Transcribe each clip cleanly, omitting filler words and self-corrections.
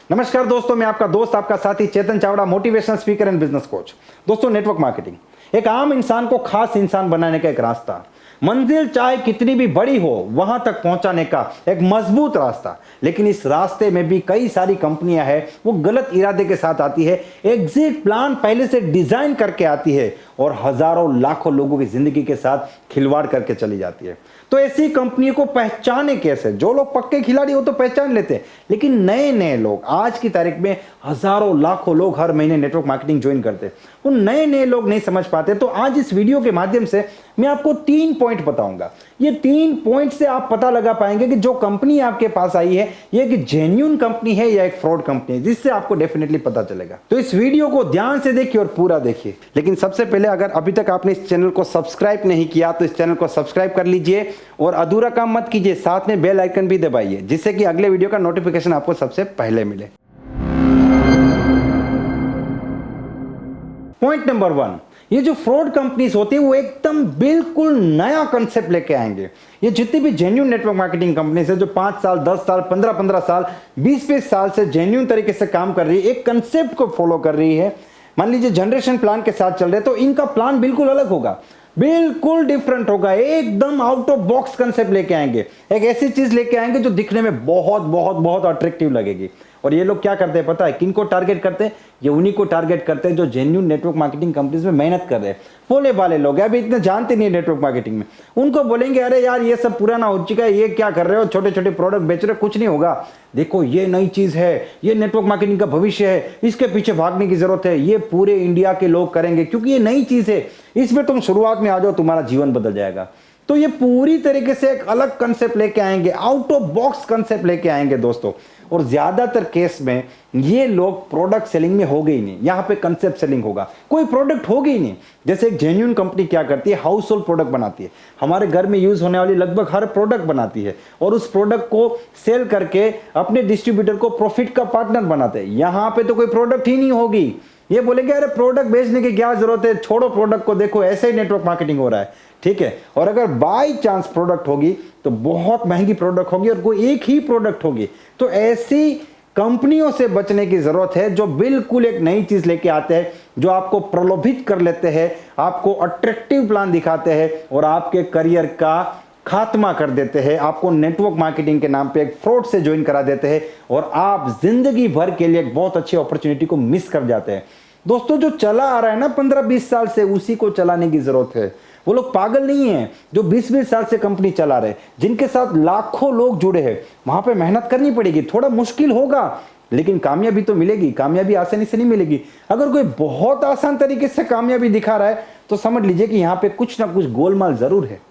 नमस्कार दोस्तों, मैं आपका दोस्त, आपका साथी Chetan Chavda, motivational speaker and business coach. दोस्तों, नेटवर्क मार्केटिंग एक आम इंसान को खास इंसान बनाने का एक रास्ता, मंजिल चाहे कितनी भी बड़ी हो वहां तक पहुंचाने का एक मजबूत रास्ता। लेकिन इस रास्ते में भी कई सारी कंपनियां हैं, वो गलत इरादे के साथ आती है, एग्जिट प्लान पहले से डिजाइन करके आती है और हजारों लाखों लोगों की जिंदगी के साथ खिलवाड़ करके चली जाती है। तो ऐसी कंपनी को पहचाने कैसे? जो लोग पक्के खिलाड़ी हो तो पहचान लेते हैं, लेकिन नए नए लोग, आज की तारीख में हजारों लाखों लोग हर महीने नेटवर्क मार्केटिंग ज्वाइन करते हैं, वो नए नए लोग नहीं समझ पाते। तो आज इस वीडियो के माध्यम से मैं आपको 3 पॉइंट बताऊंगा। ये 3 पॉइंट से आप पता लगा पाएंगे कि जो कंपनी आपके पास आई है ये एक जेन्युइन कंपनी है या एक फ्रॉड कंपनी है, जिससे आपको डेफिनेटली पता चलेगा। तो इस वीडियो को ध्यान से देखिए और पूरा देखिए। लेकिन सबसे पहले, अगर अभी तक आपने इस चैनल को सब्सक्राइब नहीं किया तो इस चैनल को सब्सक्राइब कर लीजिए और अधूरा काम मत कीजिए, साथ में बेल आइकन भी दबाइए, जिससे कि अगले वीडियो का नोटिफिकेशन आपको सबसे पहले मिले। पॉइंट नंबर 1, ये जो फ्रॉड कंपनीज होती है वो एकदम बिल्कुल नया कंसेप्ट लेके आएंगे। ये जितनी भी जेन्युइन नेटवर्क मार्केटिंग कंपनीज है जो 5 साल, 10 साल, 15 साल, 20 साल से जेन्युइन तरीके से काम कर रही है, एक कंसेप्ट को फॉलो कर रही है, मान लीजिए जनरेशन प्लान के साथ चल रहे, तो इनका प्लान बिल्कुल अलग होगा, बिल्कुल डिफरेंट होगा, एकदम आउट ऑफ बॉक्स कंसेप्ट लेके आएंगे। एक ऐसी चीज लेके आएंगे जो दिखने में बहुत बहुत बहुत अट्रैक्टिव लगेगी। और ये लोग क्या करते हैं पता है? किनको टारगेट करते हैं? ये उन्हीं को टारगेट करते हैं जो जेन्युइन नेटवर्क मार्केटिंग कंपनीज में मेहनत कर रहे हैं। भोले भाले लोग अभी इतने जानते नहीं नेटवर्क मार्केटिंग में, उनको बोलेंगे अरे यार ये सब पुराना हो चुका है, ये क्या कर रहे हो, छोटे छोटे प्रोडक्ट बेच रहे हो, कुछ नहीं होगा, देखो ये नई चीज है, ये नेटवर्क मार्केटिंग का भविष्य है, इसके पीछे भागने की जरूरत है, ये पूरे इंडिया के लोग करेंगे क्योंकि ये नई चीज है, इसमें तुम शुरुआत में आ जाओ, तुम्हारा जीवन बदल जाएगा। तो ये पूरी तरीके से एक अलग कंसेप्ट लेके आएंगे, आउट ऑफ बॉक्स कंसेप्ट लेके आएंगे दोस्तों। और ज्यादातर केस में ये लोग प्रोडक्ट सेलिंग में होगे ही नहीं, यहां पे कंसेप्ट सेलिंग होगा, कोई प्रोडक्ट होगी ही नहीं। जैसे एक जेन्युइन कंपनी क्या करती है? हाउस होल्ड प्रोडक्ट बनाती है, हमारे घर में यूज होने वाली लगभग हर प्रोडक्ट बनाती है और उस प्रोडक्ट को सेल करके अपने डिस्ट्रीब्यूटर को प्रॉफिट का पार्टनर बनाते हैं। यहां पे तो कोई प्रोडक्ट ही नहीं होगी, ये बोलेंगे अरे प्रोडक्ट बेचने की क्या जरूरत है, छोड़ो प्रोडक्ट को, देखो ऐसे ही नेटवर्क मार्केटिंग हो रहा है, ठीक है। और अगर बाय चांस प्रोडक्ट होगी तो बहुत महंगी प्रोडक्ट होगी और कोई एक ही प्रोडक्ट होगी। तो ऐसी कंपनियों से बचने की जरूरत है जो बिल्कुल एक नई चीज लेके आते हैं, जो आपको प्रलोभित कर लेते हैं, आपको अट्रैक्टिव प्लान दिखाते हैं और आपके करियर का खात्मा कर देते हैं, आपको नेटवर्क मार्केटिंग के नाम पे एक फ्रॉड से ज्वाइन करा देते हैं और आप जिंदगी भर के लिए एक बहुत अच्छी अपॉर्चुनिटी को मिस कर जाते हैं। दोस्तों, जो चला आ रहा है ना 15-20 साल से, उसी को चलाने की जरूरत है। वो लोग पागल नहीं है जो 20-20 साल से कंपनी चला रहे, जिनके साथ लाखों लोग जुड़े हैं। वहां पे मेहनत करनी पड़ेगी, थोड़ा मुश्किल होगा, लेकिन कामयाबी तो मिलेगी। कामयाबी आसानी से नहीं मिलेगी। अगर कोई बहुत आसान तरीके से कामयाबी दिखा रहा है तो समझ लीजिए कि यहां पे कुछ ना कुछ गोलमाल जरूर है।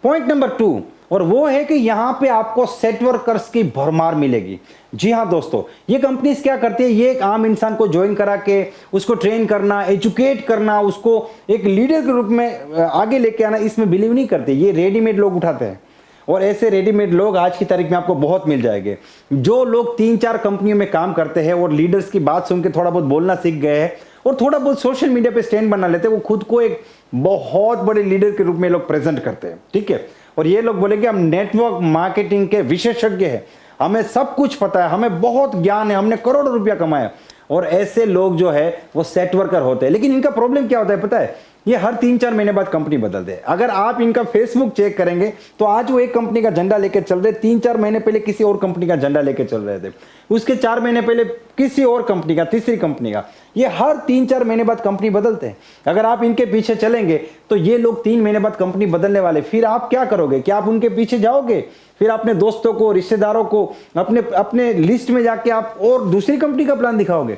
पॉइंट नंबर 2, और वो है कि यहां पे आपको सेट वर्कर्स की भरमार मिलेगी। जी हां दोस्तों, ये कंपनीज क्या करती है? ये एक आम इंसान को ज्वाइन करा के उसको ट्रेन करना, एजुकेट करना, उसको एक लीडर के रूप में आगे लेके आना, इसमें बिलीव नहीं करते। ये रेडीमेड लोग उठाते हैं और ऐसे रेडीमेड लोग आज की तारीख में आपको बहुत मिल जाएंगे। जो लोग 3-4 कंपनियों में काम करते हैं और लीडर्स की बात सुन के थोड़ा बहुत बोलना सीख गए हैं और थोड़ा बहुत सोशल मीडिया पे स्टैंड बना लेते हैं, वो खुद को एक बहुत बड़े लीडर के रूप में लोग प्रेजेंट करते हैं, ठीक है। और ये लोग बोलेंगे हम नेटवर्क मार्केटिंग के विशेषज्ञ हैं, हमें सब कुछ पता है, हमें बहुत ज्ञान है, हमने करोड़ों रुपया कमाया। और ऐसे लोग जो है वो सेट वर्कर होते हैं। लेकिन इनका प्रॉब्लम क्या होता है पता है? ये हर 3-4 महीने बाद कंपनी बदलते हैं। अगर आप इनका फेसबुक चेक करेंगे तो आज वो एक कंपनी का झंडा लेके चल रहे, 3-4 महीने पहले किसी और कंपनी का झंडा लेके चल रहे थे, उसके 4 महीने पहले किसी और कंपनी का, तीसरी कंपनी का। ये हर 3-4 महीने बाद कंपनी बदलते हैं। अगर आप इनके पीछे चलेंगे तो ये लोग 3 महीने बाद कंपनी बदलने वाले, फिर आप क्या करोगे? क्या आप उनके पीछे जाओगे? फिर अपने दोस्तों को, रिश्तेदारों को, अपने लिस्ट में जाके आप और दूसरी कंपनी का प्लान दिखाओगे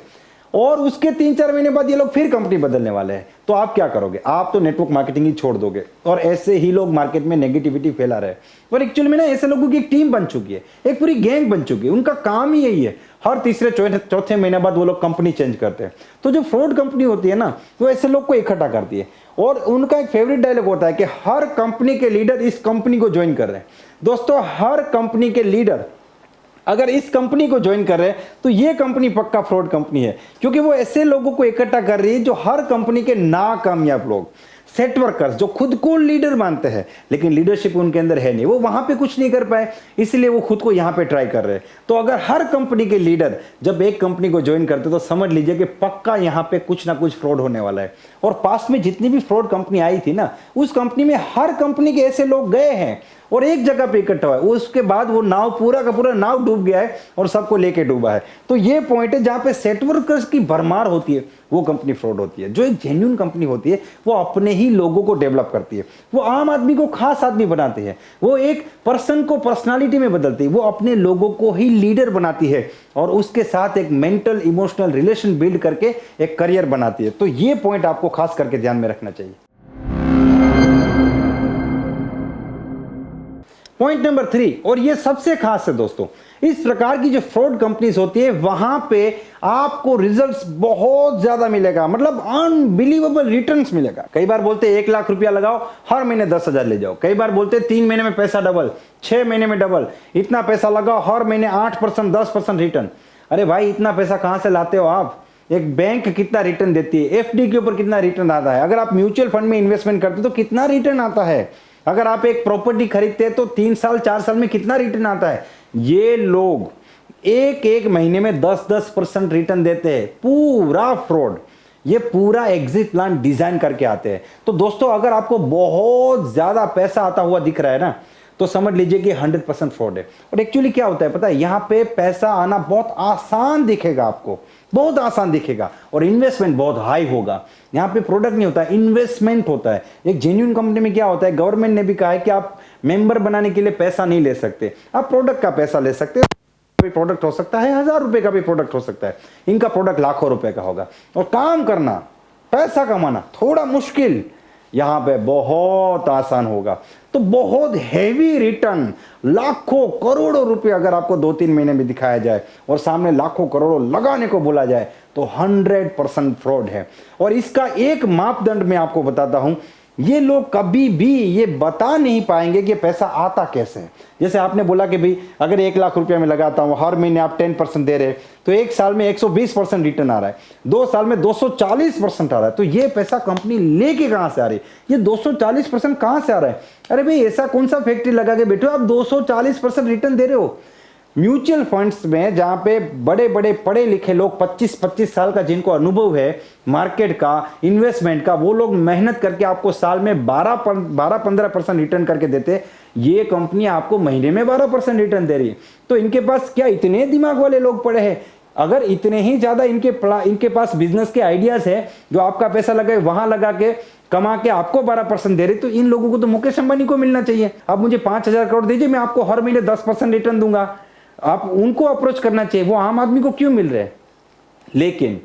और उसके 3-4 महीने बाद ये लोग फिर कंपनी बदलने वाले हैं। तो आप क्या करोगे? आप तो नेटवर्क मार्केटिंग ही छोड़ दोगे। और ऐसे ही लोग मार्केट में नेगेटिविटी फैला रहे हैं। और एक्चुअली में ना ऐसे लोगों की एक टीम बन चुकी है, एक पूरी गैंग बन चुकी है। उनका काम ही यही है, हर तीसरे चौथे महीने बाद वो लोग कंपनी चेंज करते हैं। तो जो फ्रॉड कंपनी होती है ना, वो ऐसे लोग को इकट्ठा करती है और उनका एक फेवरेट डायलॉग होता है कि हर कंपनी के लीडर इस कंपनी को ज्वाइन कर रहे हैं। दोस्तों, हर कंपनी के लीडर अगर इस कंपनी को ज्वाइन कर रहे हैं तो ये कंपनी पक्का फ्रॉड कंपनी है, क्योंकि वो ऐसे लोगों को इकट्ठा कर रही है जो हर कंपनी के नाकामयाब लोग, सेट वर्कर्स जो खुद को लीडर मानते हैं लेकिन लीडरशिप उनके अंदर है नहीं, वो वहां पे कुछ नहीं कर पाए, इसलिए वो खुद को यहां पे ट्राई कर रहे हैं। तो अगर हर कंपनी के लीडर जब एक कंपनी को ज्वाइन करते तो समझ लीजिए कि पक्का यहां पे कुछ ना कुछ फ्रॉड होने वाला है। और पास्ट में जितनी भी फ्रॉड कंपनी आई थी ना, उस कंपनी में हर कंपनी के ऐसे लोग गए हैं और एक जगह पे इकट्ठा हुआ है, उसके बाद वो नाव पूरा का पूरा नाव डूब गया है और सबको लेके डूबा है। तो ये पॉइंट है जहां पे सेट वर्कर्स की भरमार होती है वो कंपनी फ्रॉड होती है। जो एक जेन्युइन कंपनी होती है वो अपने ही लोगों को डेवलप करती है, वो आम आदमी को खास आदमी बनाती है, वो एक पर्सन को पर्सनालिटी में बदलती है, वो अपने लोगों को ही लीडर बनाती है और उसके साथ एक मेंटल इमोशनल रिलेशन बिल्ड करके एक करियर बनाती है। तो ये पॉइंट आपको खास करके ध्यान में रखना चाहिए। पॉइंट नंबर 3, और ये सबसे खास है दोस्तों, इस प्रकार की जो फ्रॉड कंपनीज होती है वहां पे आपको रिजल्ट्स बहुत ज्यादा मिलेगा, मतलब अनबिलीवेबल रिटर्न्स मिलेगा। कई बार बोलते हैं 1 लाख रुपया लगाओ, हर महीने 10,000 ले जाओ। कई बार बोलते हैं 3 महीने में पैसा डबल, 6 महीने में डबल, इतना पैसा लगाओ, हर महीने 8% 10% रिटर्न। अरे भाई इतना पैसा कहां से लाते हो आप? एक बैंक कितना रिटर्न देती है, एफडी के ऊपर कितना रिटर्न आता है, अगर आप म्यूचुअल फंड में इन्वेस्टमेंट करते हो तो कितना रिटर्न आता है, अगर आप एक प्रॉपर्टी खरीदते हैं तो 3 साल 4 साल में कितना रिटर्न आता है। ये लोग एक एक महीने में 10-10% रिटर्न देते हैं। पूरा फ्रॉड, ये पूरा एग्जिट प्लान डिजाइन करके आते हैं। तो दोस्तों अगर आपको बहुत ज्यादा पैसा आता हुआ दिख रहा है ना, तो समझ लीजिए कि 100% फ्रॉड है। और एक्चुअली क्या होता है पता है, यहां पे पैसा आना बहुत आसान दिखेगा, आपको बहुत आसान दिखेगा और इन्वेस्टमेंट बहुत हाई होगा। यहां पे प्रोडक्ट नहीं होता है, इन्वेस्टमेंट होता है। एक जेन्युइन कंपनी में क्या होता है, गवर्नमेंट ने भी कहा है कि आप मेंबर बनाने के लिए पैसा नहीं ले सकते, आप प्रोडक्ट का पैसा ले सकते हैं। प्रोडक्ट हो सकता है 1000 रुपए का भी प्रोडक्ट हो सकता है, इनका प्रोडक्ट लाखों रुपए का होगा। और काम करना, पैसा कमाना थोड़ा मुश्किल, यहां पे बहुत आसान होगा। तो बहुत हैवी रिटर्न, लाखों करोड़ों रुपए अगर आपको 2-3 महीने में दिखाया जाए और सामने लाखों करोड़ों लगाने को बोला जाए तो 100% फ्रॉड है। और इसका एक मापदंड मैं आपको बताता हूं, ये लोग कभी भी ये बता नहीं पाएंगे कि पैसा आता कैसे है। जैसे आपने बोला कि भाई अगर 1 लाख रुपया में लगाता हूं, हर महीने आप 10% दे रहे, तो 1 साल में 120% रिटर्न आ रहा है, 2 साल में 240% आ रहा है। तो ये पैसा कंपनी लेके कहां से आ रही है, ये 240% कहां से आ रहा है? अरे भाई ऐसा कौन सा फैक्ट्री लगा के बैठे हो आप 240% रिटर्न दे रहे हो? म्यूचुअल फंड्स में जहां पे बड़े बड़े पढ़े लिखे लोग 25-25 साल का जिनको अनुभव है मार्केट का, इन्वेस्टमेंट का, वो लोग मेहनत करके आपको साल में 12-15% रिटर्न करके देते, ये कंपनी आपको महीने में 12% रिटर्न दे रही है। तो इनके पास क्या इतने दिमाग वाले लोग पड़े हैं? अगर इतने ही ज्यादा इनके पास बिजनेस के आइडियाज है, जो आपका पैसा लगे वहां लगा के कमा के आपको 12% दे रहे, तो इन लोगों को तो मुकेश अंबानी को मिलना चाहिए। आप मुझे 5000 करोड़ दीजिए, मैं आपको हर महीने 10% रिटर्न दूंगा। आप उनको अप्रोच करना चाहिए, वो आम आदमी को क्यों मिल रहे हैं? लेकिन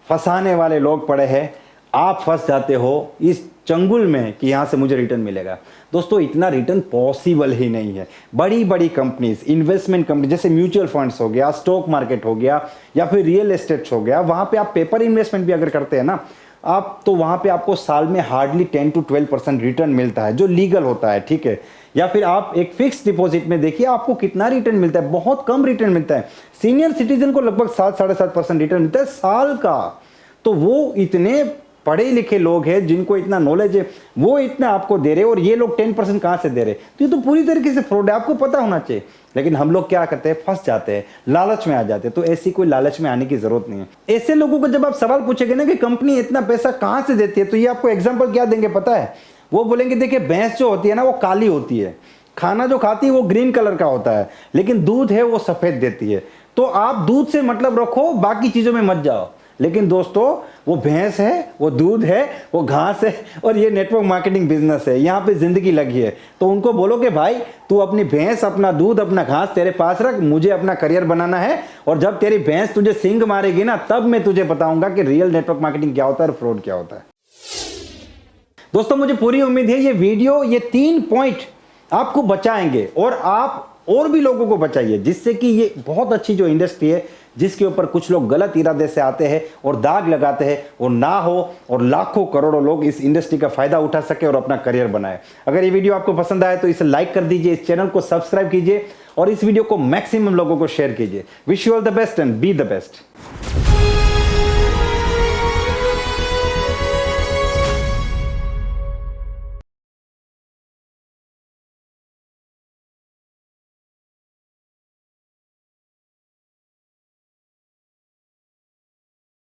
फंसाने वाले लोग पड़े हैं, आप फंस जाते हो इस चंगुल में कि यहां से मुझे रिटर्न मिलेगा। दोस्तों इतना रिटर्न पॉसिबल ही नहीं है। बड़ी बड़ी कंपनीज, इन्वेस्टमेंट कंपनी जैसे म्यूचुअल फंड्स हो गया, स्टॉक मार्केट हो गया या फिर रियल एस्टेट हो गया, वहां पे आप पेपर इन्वेस्टमेंट भी अगर करते हैं ना आप, तो वहां पे आपको साल में हार्डली 10-12% रिटर्न मिलता है, जो लीगल होता है, ठीक है। या फिर आप एक फिक्स डिपॉजिट में देखिए आपको कितना रिटर्न मिलता है, बहुत कम रिटर्न मिलता है। सीनियर सिटीजन को लगभग 7-7.5% रिटर्न मिलता है साल का। तो वो इतने पढ़े लिखे लोग हैं जिनको इतना नॉलेज है, वो इतना आपको दे रहे और ये लोग 10% कहां से दे रहे? तो ये तो पूरी तरीके से फ्रॉड है, आपको पता होना चाहिए। लेकिन हम लोग क्या करते हैं, फंस जाते हैं, लालच में आ जाते हैं। तो ऐसी कोई लालच में आने की जरूरत नहीं है। ऐसे लोगों को जब आप सवाल पूछेंगे ना कि कंपनी इतना पैसा कहां से देती है, तो ये आपको एग्जांपल क्या देंगे पता है? वो बोलेंगे देखिए भैंस जो होती है ना वो काली होती है, खाना जो खाती है वो ग्रीन कलर का होता है, लेकिन दूध है वो सफेद देती है। तो आप दूध से मतलब रखो, बाकी चीजों में मत जाओ। लेकिन दोस्तों वो भैंस है, वो दूध है, वो घास है और ये नेटवर्क मार्केटिंग बिजनेस है, यहाँ पे जिंदगी लगी है। तो उनको बोलो कि भाई तू अपनी भैंस, अपना दूध, अपना घास तेरे पास रख, मुझे अपना करियर बनाना है। और जब तेरी भैंस तुझे सींग मारेगी ना, तब मैं तुझे बताऊंगा कि रियल नेटवर्क मार्केटिंग क्या होता है और फ्रॉड क्या होता है। दोस्तों मुझे पूरी उम्मीद है ये वीडियो, ये 3 पॉइंट आपको बचाएंगे और आप और भी लोगों को बचाइए, जिससे कि ये बहुत अच्छी जो इंडस्ट्री है जिसके ऊपर कुछ लोग गलत इरादे से आते हैं और दाग लगाते हैं, वो ना हो और लाखों करोड़ों लोग इस इंडस्ट्री का फायदा उठा सके और अपना करियर बनाए। अगर ये वीडियो आपको पसंद आए तो इसे लाइक कर दीजिए, इस चैनल को सब्सक्राइब कीजिए और इस वीडियो को मैक्सिमम लोगों को शेयर कीजिए। Wish you all the best and be the best.